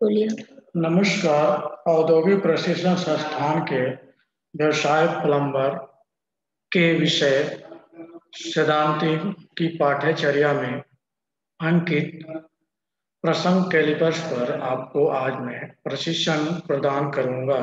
बोलिए। नमस्कार। औद्योगिक प्रशिक्षण संस्थान के व्यवसाय प्लम्बर के विषय सैद्धांतिक की पाठ्यचर्या में अंकित प्रसंग कैलिपर्स पर आपको आज मैं प्रशिक्षण प्रदान करूंगा।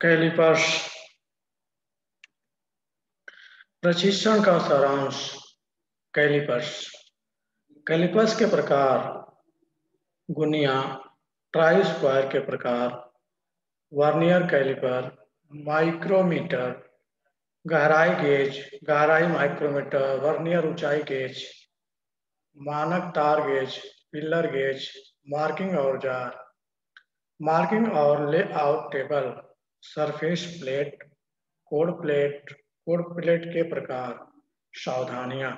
कैलिपर्स प्रशिक्षण का सारांश। कैलिपर्स कैलिपर्स के प्रकार: गुनिया, ट्राई स्क्वायर के प्रकार, वर्नियर कैलिपर, माइक्रोमीटर, गहराई गेज, गहराई माइक्रोमीटर, वर्नियर ऊंचाई गेज, मानक तार गेज, पिलर गेज, मार्किंग औजार, मार्किंग और layout table, surface plate, code plate के प्रकार। सावधानियां।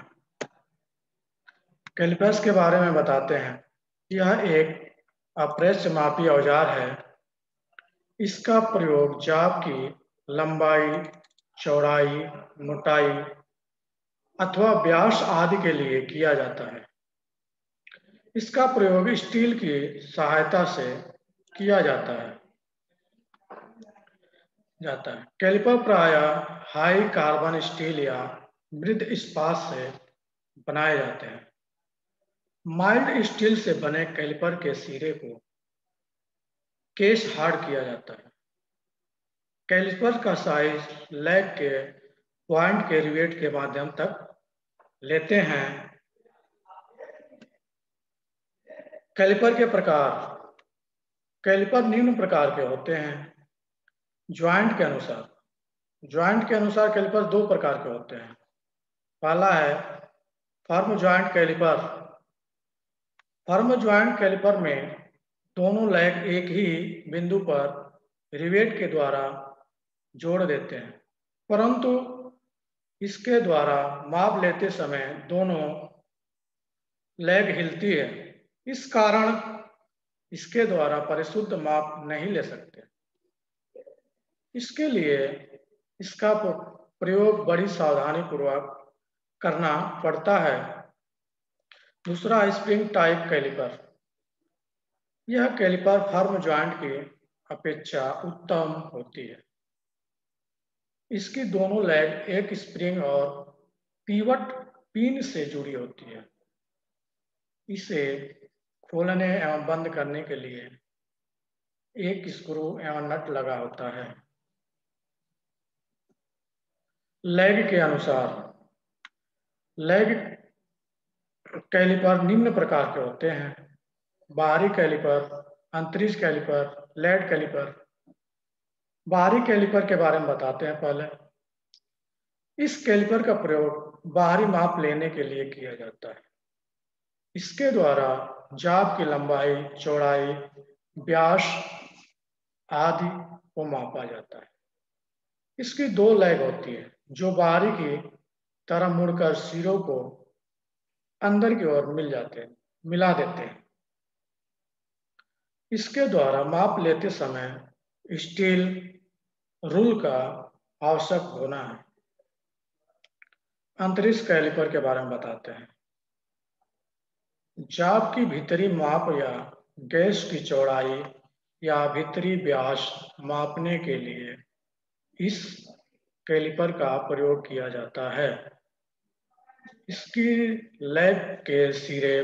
कैलिपर्स के बारे में बताते हैं। यह एक अप्रैस मापी औजार है। इसका प्रयोग जाप की लंबाई, चौड़ाई, मोटाई अथवा व्यास आदि के लिए किया जाता है। इसका प्रयोग स्टील की सहायता से किया जाता है। कैलिपर प्रायः हाई कार्बन स्टील या मृद इस्पात से बनाए जाते हैं। माइल्ड स्टील से बने कैलिपर के सिरे को केस हार्ड किया जाता है। कैलिपर का साइज लैग के पॉइंट के रिवेट के माध्यम तक लेते हैं। कैलिपर के प्रकार: कैलिपर निम्न प्रकार के होते हैं। ज्वाइंट के अनुसार कैलिपर दो प्रकार के होते हैं। पहला है firm joint caliper. Firm joint caliper में दोनों लैग एक ही बिंदु पर रिवेट के द्वारा जोड़ देते हैं, परंतु इसके द्वारा माप लेते समय दोनों लैग हिलती है। इस कारण इसके द्वारा परिशुद्ध माप नहीं ले सकते। इसके लिए इसका प्रयोग बड़ी सावधानी पूर्वक करना पड़ता है। दूसरा, स्प्रिंग टाइप कैलिपर। यह कैलिपर फर्म ज्वाइंट की अपेक्षा उत्तम होती है। इसकी दोनों लैग एक स्प्रिंग और पीवट पिन से जुड़ी होती है। इसे खोलने एवं बंद करने के लिए एक स्क्रू एवं नट लगा होता है। लैग के अनुसार लैग कैलिपर निम्न प्रकार के होते हैं। बाहरी कैलिपर, अंतरिक्ष कैलिपर, लेड कैलिपर। बाहरी कैलिपर के बारे में बताते हैं पहले। इस कैलिपर का प्रयोग बाहरी माप लेने के लिए किया जाता है। इसके द्वारा जाब की लंबाई, चौड़ाई, व्यास आदि को मापा जाता है। इसकी दो लैग होती है जो बाहरी की तरह मुड़कर सिरों को अंदर की ओर मिला देते हैं। इसके द्वारा माप लेते समय स्टील रूल का आवश्यक होना है। अंतरिक्ष कैलिपर के बारे में बताते हैं। जाब की भीतरी माप या गैस की चौड़ाई या भीतरी व्यास मापने के लिए इस कैलिपर का प्रयोग किया जाता है। इसकी लैग के सिरे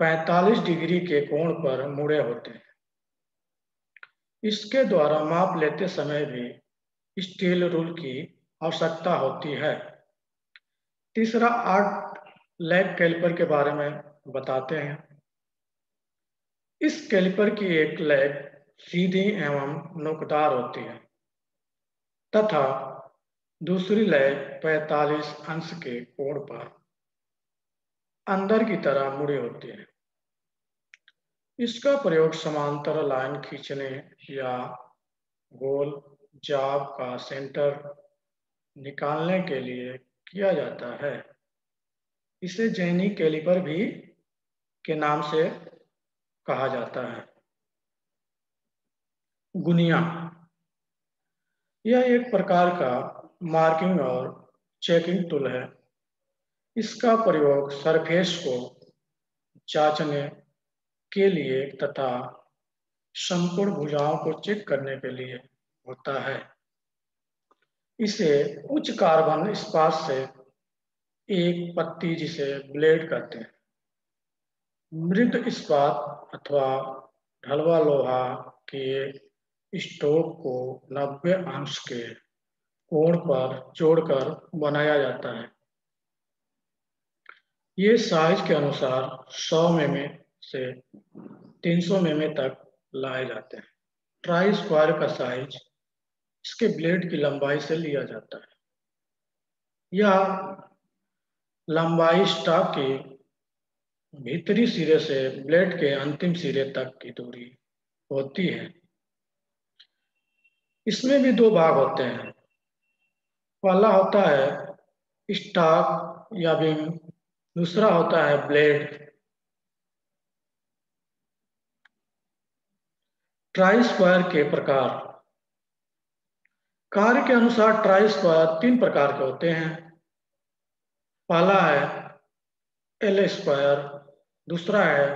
45 डिग्री के कोण पर मुड़े होते हैं। इसके द्वारा माप लेते समय भी स्टील रूल की आवश्यकता होती है। तीसरा, 8 लैग कैलिपर के बारे में बताते हैं। इस कैलिपर की एक लैग सीधी एवं नोकदार होती है तथा दूसरी लैग 45 अंश के कोण पर अंदर की तरह मुड़ी होती है। इसका प्रयोग समांतर लाइन खींचने या गोल जाब का सेंटर निकालने के लिए किया जाता है। इसे जेनी कैलिपर भी के नाम से कहा जाता है। गुनिया, यह एक प्रकार का मार्किंग और चेकिंग टूल है। इसका प्रयोग सरफेस को जांचने के लिए तथा संपूर्ण भुजाओं को चेक करने के लिए होता है। इसे उच्च कार्बन इस्पात से एक पत्ती जिसे ब्लेड कहते हैं, मृद इस्पात अथवा ढलवा लोहा के स्टोक को 90 अंश के कोण पर जोड़कर बनाया जाता है। ये साइज के अनुसार 100 मिमी से 300 मिमी तक लाए जाते हैं। ट्राई स्क्वायर का साइज इसके ब्लेड की लंबाई से लिया जाता है। यह लंबाई स्टॉक की भीतरी सिरे से ब्लेड के अंतिम सिरे तक की दूरी होती है। इसमें भी दो भाग होते हैं। पहला होता है स्टॉक या बीम, दूसरा होता है ब्लेड। ट्राई स्क्वायर के प्रकार। कार्य के अनुसार ट्राई स्क्वायर 3 प्रकार के होते हैं। पहला है एल स्क्वायर, दूसरा है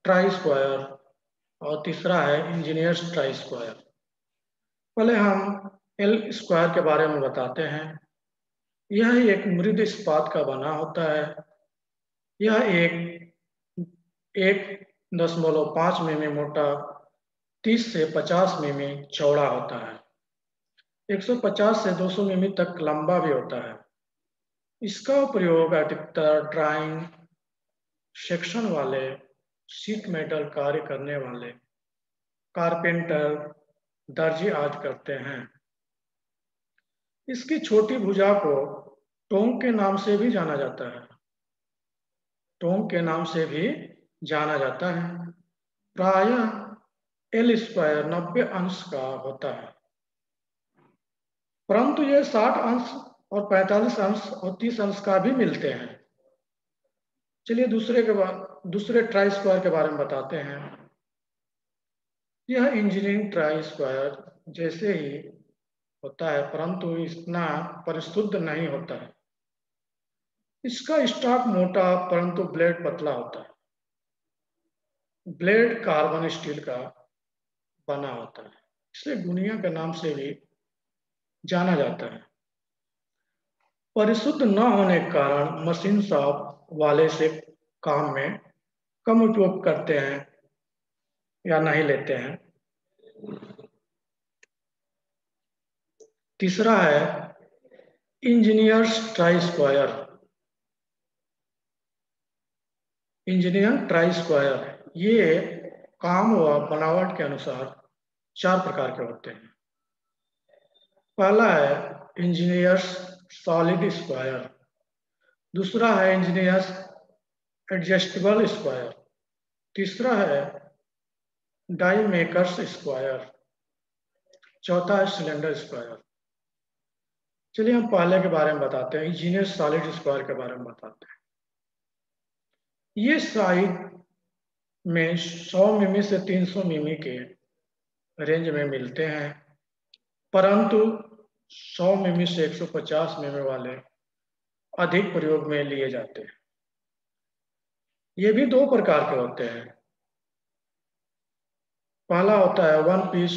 ट्राई स्क्वायर और तीसरा है इंजीनियर्स ट्राई स्क्वायर। पहले हम एल स्क्वायर के बारे में बताते हैं। यह एक मृद इस्पात का बना होता है। यह 1.5 मिमी मोटा, 30 से 50 मिमी चौड़ा होता है। 150 से 200 मिमी तक लंबा भी होता है। इसका प्रयोग अधिकतर ड्राइंग सेक्शन वाले शीट मेटल कार्य करने वाले कारपेंटर, दर्जी आदि करते हैं। इसकी छोटी भुजा को टोंक के नाम से भी जाना जाता है। टोंक के नाम से भी जाना जाता है। प्रायः एल स्क्वायर 90 अंश का होता है, परंतु ये 60 अंश और 45 अंश और 30 अंश का भी मिलते हैं। चलिए दूसरे ट्राई स्क्वायर के बारे में बताते हैं। यह इंजीनियरिंग ट्राई स्क्वायर जैसे ही होता है, परंतु इतना परिशुद्ध नहीं होता है। इसका स्टॉक मोटा परंतु ब्लेड पतला होता है। ब्लेड कार्बन स्टील का बना होता है, इसलिए गुनिया के नाम से भी जाना जाता है। परिशुद्ध न होने के कारण मशीन शॉप वाले से काम में कम उपयोग करते हैं या नहीं लेते हैं। तीसरा है engineers try square. Engineer try square ये काम व बनावट के अनुसार 4 प्रकार के होते हैं। पहला है इंजीनियर्स सॉलिड स्क्वायर, दूसरा है इंजीनियर्स एडजस्टेबल स्क्वायर, तीसरा है डाई मेकर्स स्क्वायर, चौथा है सिलेंडर स्क्वायर। चलिए हम पहले के बारे में बताते हैं, इंजीनियर सॉलिड स्क्वायर के बारे में बताते हैं। ये साइज में 100 मिमी से 300 मिमी के रेंज में मिलते हैं, परंतु 100 मिमी से 150 मिमी वाले अधिक प्रयोग में लिए जाते हैं। ये भी 2 प्रकार के होते हैं। पहला होता है वन पीस,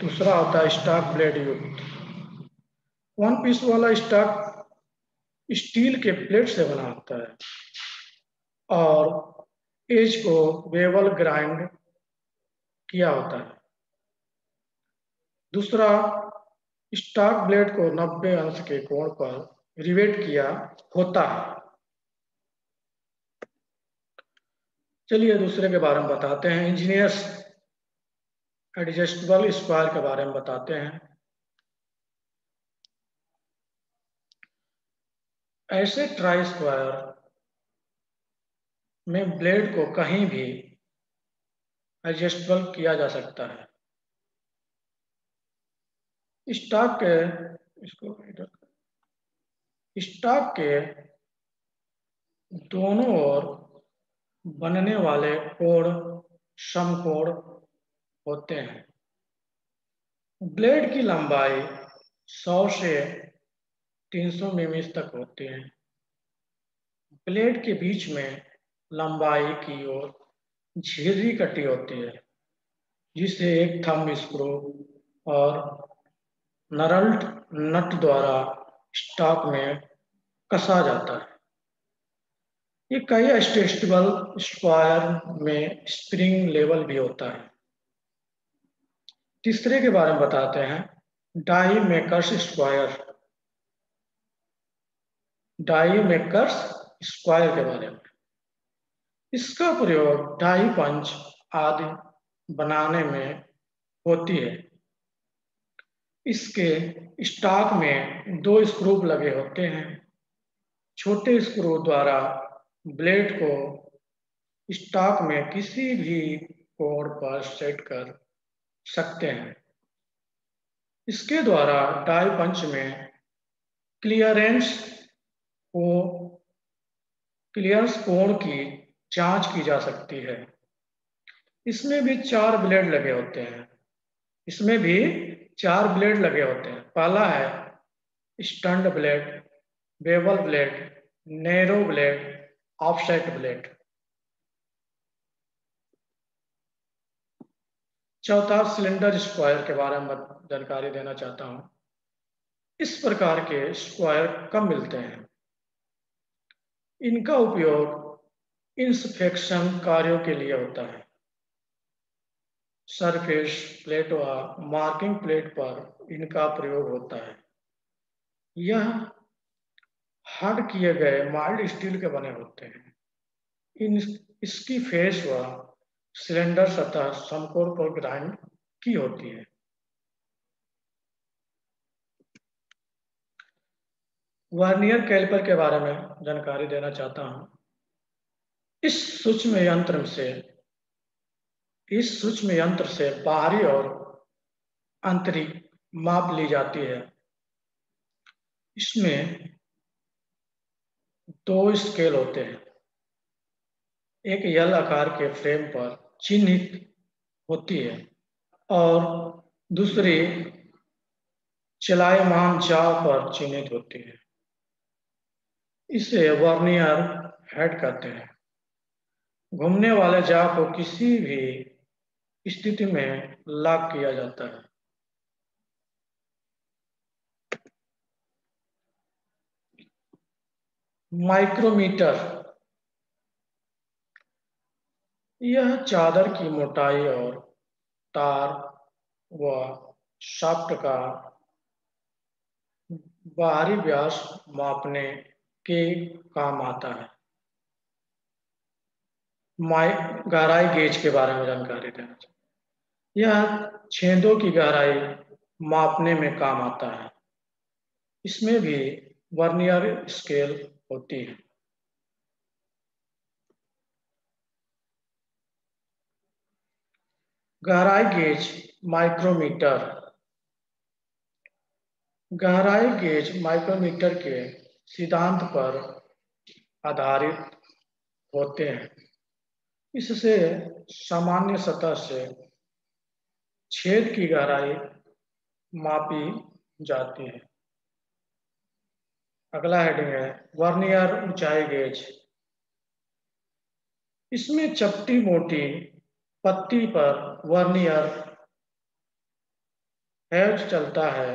दूसरा होता है स्टॉक ब्लेड युक्त। वन पीस वाला स्टॉक स्टील के प्लेट से बना होता है और एज को बेवल ग्राइंड किया होता है। दूसरा स्टॉक ब्लेड को 90 अंश के कोण पर रिवेट किया होता है। चलिए दूसरे के बारे में बताते हैं, इंजीनियर्स एडजस्टेबल स्क्वायर के बारे में बताते हैं। ऐसे ट्राई स्क्वायर में ब्लेड को कहीं भी एडजस्टेबल किया जा सकता है। स्टॉक के इसको स्टॉक के दोनों ओर बनने वाले कोण समकोण होते हैं। ब्लेड की लंबाई 100 से 300 मिमी तक होती है। ब्लेड के बीच में लंबाई की ओर झिर्री कटी होती है, जिसे एक थंब स्क्रू और नरल्ट नट द्वारा स्टॉक में कसा जाता है। ये कई एडजस्टेबल स्क्वायर में स्प्रिंग लेवल भी होता है। तीसरे के बारे में बताते हैं, die makers square. Die makers square के बारे में। इसका प्रयोग डाई पंच आदि बनाने में होती है। इसके स्टॉक में 2 स्क्रू लगे होते हैं। छोटे स्क्रू द्वारा ब्लेड को स्टॉक में किसी भी कोण पर सेट कर सकते हैं। इसके द्वारा डाई पंच में क्लियरेंस कोण की जांच की जा सकती है। इसमें भी 4 ब्लेड लगे होते हैं। इसमें भी 4 ब्लेड लगे होते हैं। पहला है stunt blade, bevel blade, narrow blade, offset blade. चौथा सिलेंडर स्क्वायर के बारे में जानकारी देना चाहता हूं। इस प्रकार के स्क्वायर कब मिलते हैं? इनका उपयोग इंस्पेक्शन कार्यों के लिए होता है। सरफेस प्लेट व मार्किंग प्लेट पर इनका प्रयोग होता है। यह हार्ड किए गए माइल्ड स्टील के बने होते हैं। इसकी फेस व सिलेंडर सतह समकोण पर ग्राइंड की होती है। वर्नियर कैलिपर के बारे में जानकारी देना चाहता हूं। इस सूक्ष्म यंत्र से बाहरी और आंतरिक माप ली जाती है। इसमें 2 स्केल होते हैं। एक एल आकार के फ्रेम पर चिन्हित होती है और दूसरी चलायमान जाव पर चिन्हित होती है। इसे वर्नियर हेड कहते हैं। घूमने वाले जाव को किसी भी स्थिति में लॉक किया जाता है। माइक्रोमीटर। यह चादर की मोटाई और तार व शाफ्ट का बाहरी व्यास मापने के काम आता है। गहराई गेज के बारे में जानकारी देना चाहिए। यह छेदों की गहराई मापने में काम आता है। इसमें भी वर्नियर स्केल होती है। गहराई गेज माइक्रोमीटर। गहराई गेज माइक्रोमीटर के सिद्धांत पर आधारित होते हैं। इससे सामान्य सतह से छेद की गहराई मापी जाती है। अगला हेडिंग है वर्नियर ऊंचाई गेज। इसमें चपटी मोटी पत्ती पर वर्नियर हेड चलता है।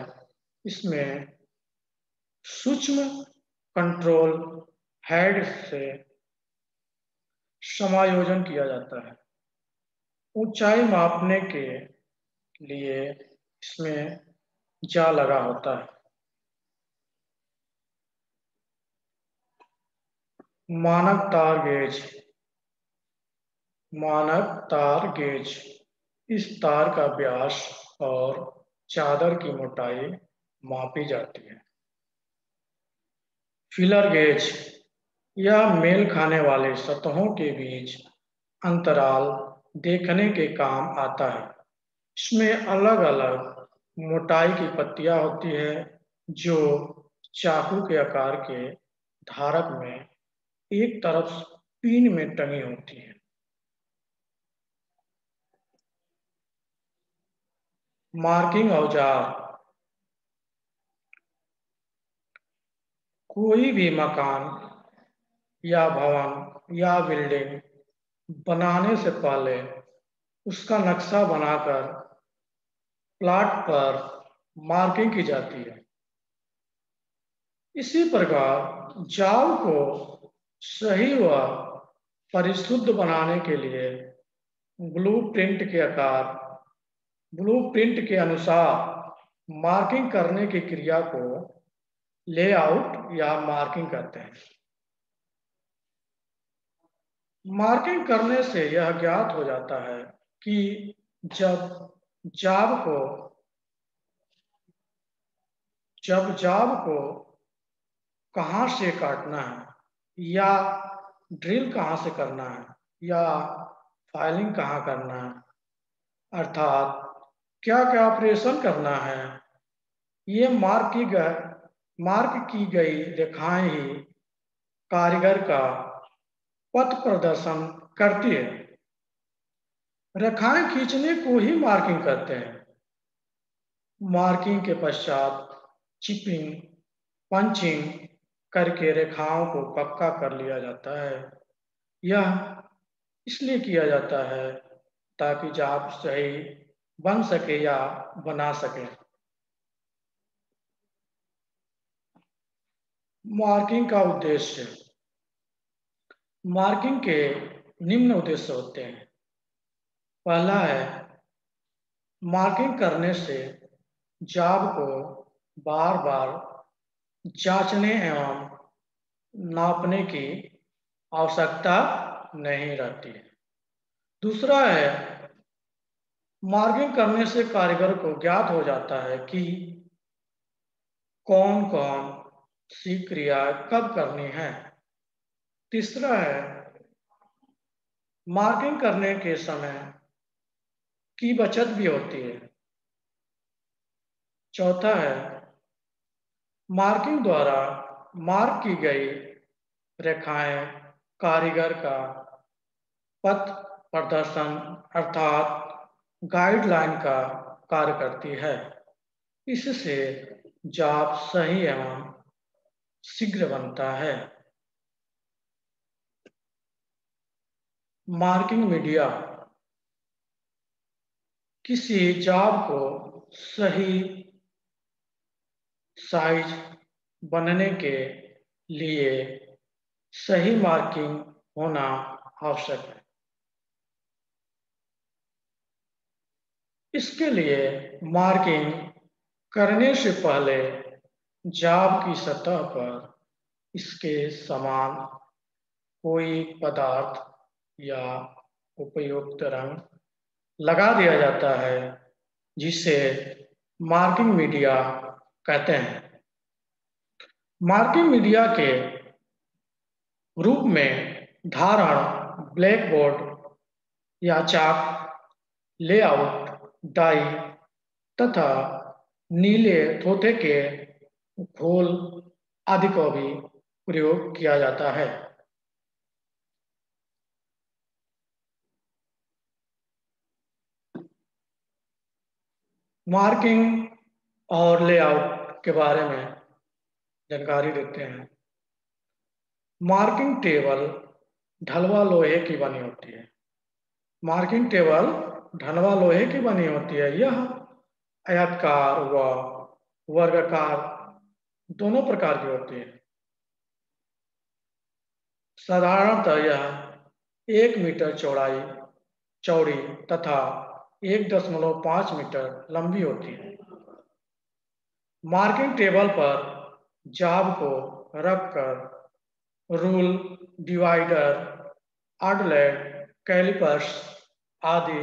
इसमें सूक्ष्म कंट्रोल हेड से समायोजन किया जाता है। ऊंचाई मापने के लिए इसमें जा लगा होता है। मानक तार गेज। मानक तार गेज इस तार का व्यास और चादर की मोटाई मापी जाती है। फिलर गेज यह मेल खाने वाले सतहों के बीच अंतराल देखने के काम आता है। इसमें अलग अलग मोटाई की पत्तियां होती है जो चाकू के आकार के धारक में एक तरफ पिन में टंगी होती है। मार्किंग औजार। कोई भी मकान या भवन या बिल्डिंग बनाने से पहले उसका नक्शा बनाकर प्लॉट पर मार्किंग की जाती है। इसी प्रकार जाल को सही व परिशुद्ध बनाने के लिए ब्लूप्रिंट के अनुसार मार्किंग करने की क्रिया को लेआउट या मार्किंग कहते हैं। मार्किंग करने से यह ज्ञात हो जाता है कि जब जाब को कहाँ से काटना है या ड्रिल कहाँ से करना है या फाइलिंग कहाँ करना है, अर्थात क्या क्या ऑपरेशन करना है। ये मार्क की गई रेखाएं ही कारीगर का पथ प्रदर्शन करती है। रेखाएं खींचने को ही मार्किंग कहते हैं। मार्किंग के पश्चात चिपिंग, पंचिंग करके रेखाओं को पक्का कर लिया जाता है। यह इसलिए किया जाता है ताकि जाप सही बन सके या बना सके। मार्किंग का उद्देश्य। मार्किंग के निम्न उद्देश्य होते हैं। पहला है, मार्किंग करने से जाब को बार बार जांचने एवं नापने की आवश्यकता नहीं रहती है। दूसरा है, मार्किंग करने से कारीगर को ज्ञात हो जाता है कि कौन कौन सी क्रिया कब करनी है। तीसरा है, मार्किंग करने के समय की बचत भी होती है। चौथा है, मार्किंग द्वारा मार्क की गई रेखाएं कारीगर का पथ प्रदर्शन अर्थात गाइडलाइन का कार्य करती है। इससे जाप सही एवं शीघ्र बनता है। Marking media. किसी जाब को सही साइज बनने के लिए सही मार्किंग होना आवश्यक है। इसके लिए मार्किंग करने से पहले जाब की सतह पर इसके समान कोई पदार्थ या उपयुक्त रंग लगा दिया जाता है, जिसे मार्किंग मीडिया कहते हैं। मार्किंग मीडिया के रूप में धारण ब्लैक बोर्ड या चाक, लेआउट, डाई तथा नीले थोथे के घोल आदि का भी प्रयोग किया जाता है। मार्किंग और लेआउट के बारे में जानकारी देते हैं। मार्किंग टेबल ढलवा लोहे की बनी होती है। मार्किंग टेबल ढलवा लोहे की बनी होती है। यह आयताकार व वर्गाकार दोनों प्रकार की होती है। साधारणतः यह 1 मीटर चौड़ी तथा 1.5 मीटर लंबी होती है। मार्किंग टेबल पर जाब को रखकर रूल, डिवाइडर, आउटलेट, कैलिपर्स आदि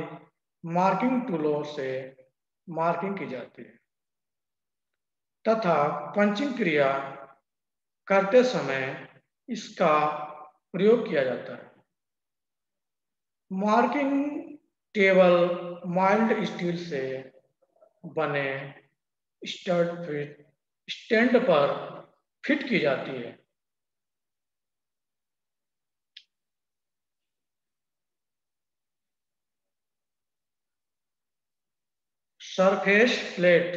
मार्किंग टूलों से मार्किंग की जाती है तथा पंचिंग क्रिया करते समय इसका प्रयोग किया जाता है। मार्किंग टेबल माइल्ड स्टील से बने स्टैंड पर फिट की जाती है। Surface plate.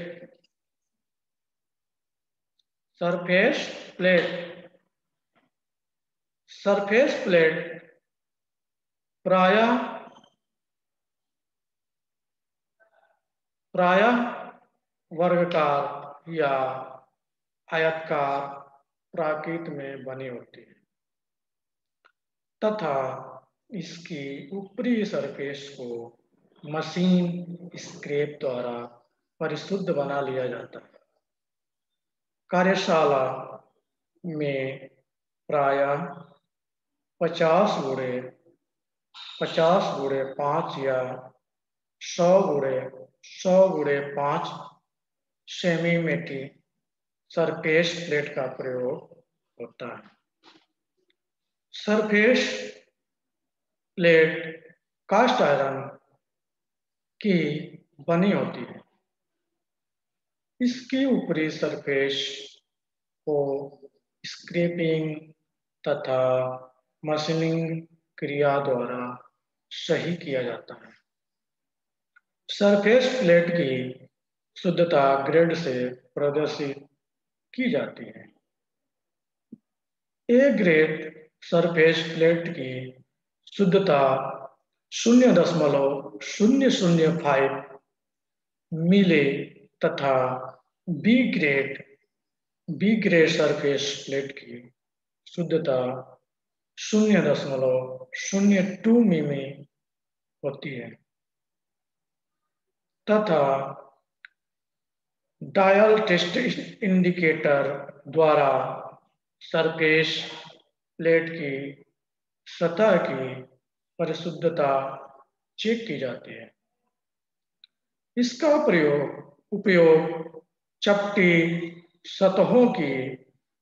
Surface plate. Surface plate प्रायः वर्गाकार या आयताकार प्रकृति में बनी होती है तथा इसकी ऊपरी सरफेस को मशीन स्क्रैप द्वारा परिशुद्ध बना लिया जाता है। कार्यशाला में प्रायः 50x5 या 100x5 सेंटीमीटर सरफेस प्लेट का प्रयोग होता है। सरफेस प्लेट कास्ट आयरन की बनी होती है। इसकी ऊपरी सरफेस को स्क्रैपिंग तथा मशीनिंग क्रिया द्वारा सही किया जाता है। सरफेस प्लेट की शुद्धता ग्रेड से प्रदर्शित की जाती है। ए ग्रेड सरफेस प्लेट की शुद्धता 0.005 मिले तथा बी ग्रेड सरफेस प्लेट की शुद्धता 0.02 मिमी होती है तथा डायल टेस्ट इंडिकेटर द्वारा सरफेस प्लेट की सतह की परिशुद्धता चेक की जाती है। इसका उपयोग चपटी सतहों की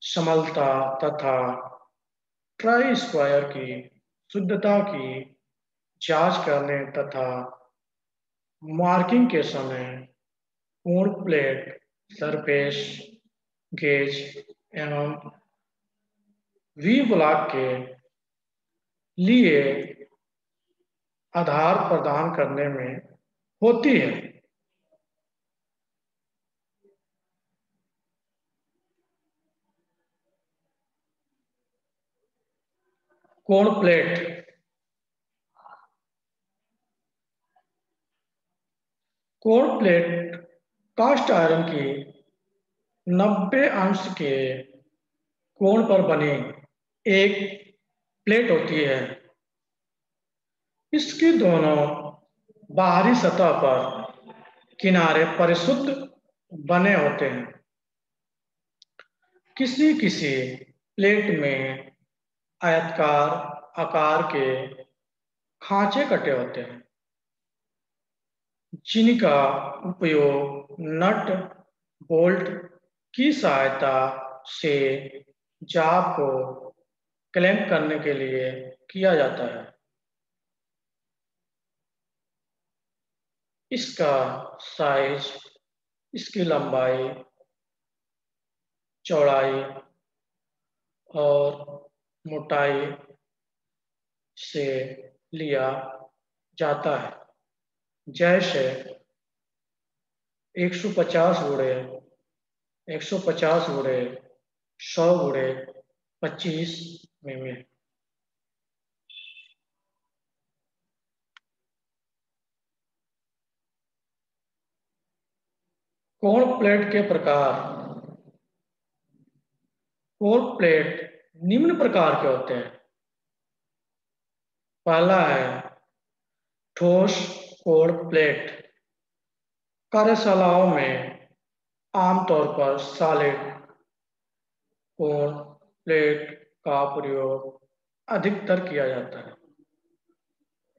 समलता तथा ट्राई स्क्वायर की शुद्धता की जांच करने तथा मार्किंग के समय पूर्ण प्लेट सरफेस गेज एवं वी ब्लॉक के लिए आधार प्रदान करने में होती है। कोण प्लेट। कोण प्लेट कास्ट आयरन की 90 अंश के कोण पर बनी एक प्लेट होती है। इसकी दोनों बाहरी सतह पर किनारे परिशुद्ध बने होते हैं। किसी प्लेट में आयताकार आकार के खांचे कटे होते हैं जिनका उपयोग नट बोल्ट की सहायता से जाब को क्लैंप करने के लिए किया जाता है। इसका साइज इसकी लंबाई, चौड़ाई और मोटाई से लिया जाता है, जैसे 150 गुणे 100x25 मिमी। कोण प्लेट के प्रकार। कोण प्लेट निम्न प्रकार के होते हैं। पहला है ठोस कोण प्लेट। कार्यशालाओं में आमतौर पर सॉलिड कोण प्लेट का प्रयोग अधिकतर किया जाता है।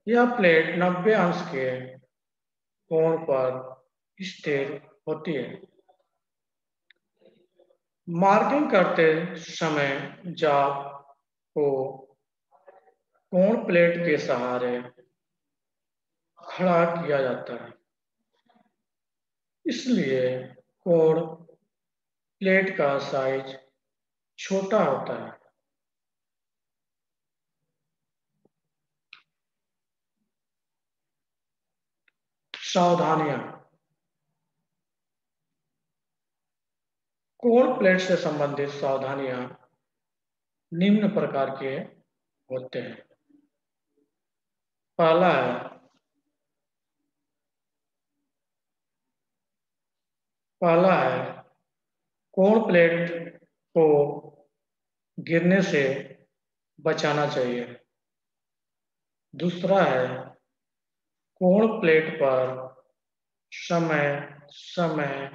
यह प्लेट 90 अंश के कोण पर स्थिर होती है। मार्किंग करते समय जाब को कोण प्लेट के सहारे खड़ा किया जाता है। इसलिए कोण प्लेट का साइज छोटा होता है। सावधानियां। कोण प्लेट से संबंधित सावधानियां निम्न प्रकार के होते हैं। पहला है कोण प्लेट को गिरने से बचाना चाहिए। दूसरा है कोण प्लेट पर समय समय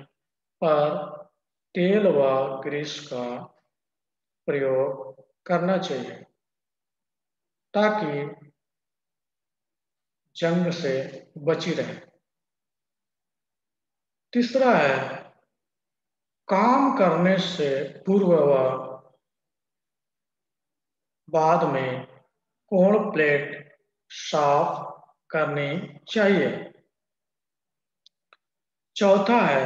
पर तेल व ग्रीस का प्रयोग करना चाहिए ताकि जंग से बची रहे। तीसरा है काम करने से पूर्व व बाद में कोण प्लेट साफ करनी चाहिए। चौथा है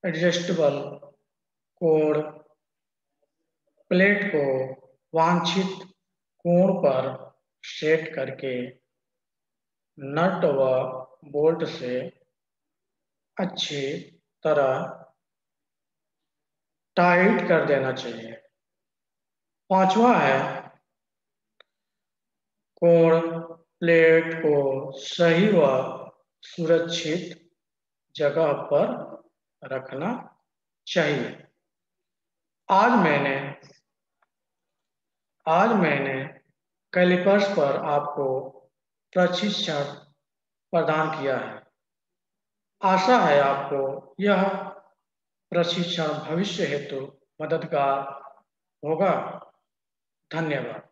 एडजस्टेबल कोण प्लेट को वांछित कोण पर सेट करके नट व बोल्ट से अच्छी तरह टाइट कर देना चाहिए। पांचवा है कोण प्लेट को सही व सुरक्षित जगह पर रखना चाहिए। आज मैंने कैलिपर्स पर आपको प्रशिक्षण प्रदान किया है। आशा है आपको यह प्रशिक्षण भविष्य हेतु मददगार होगा। धन्यवाद।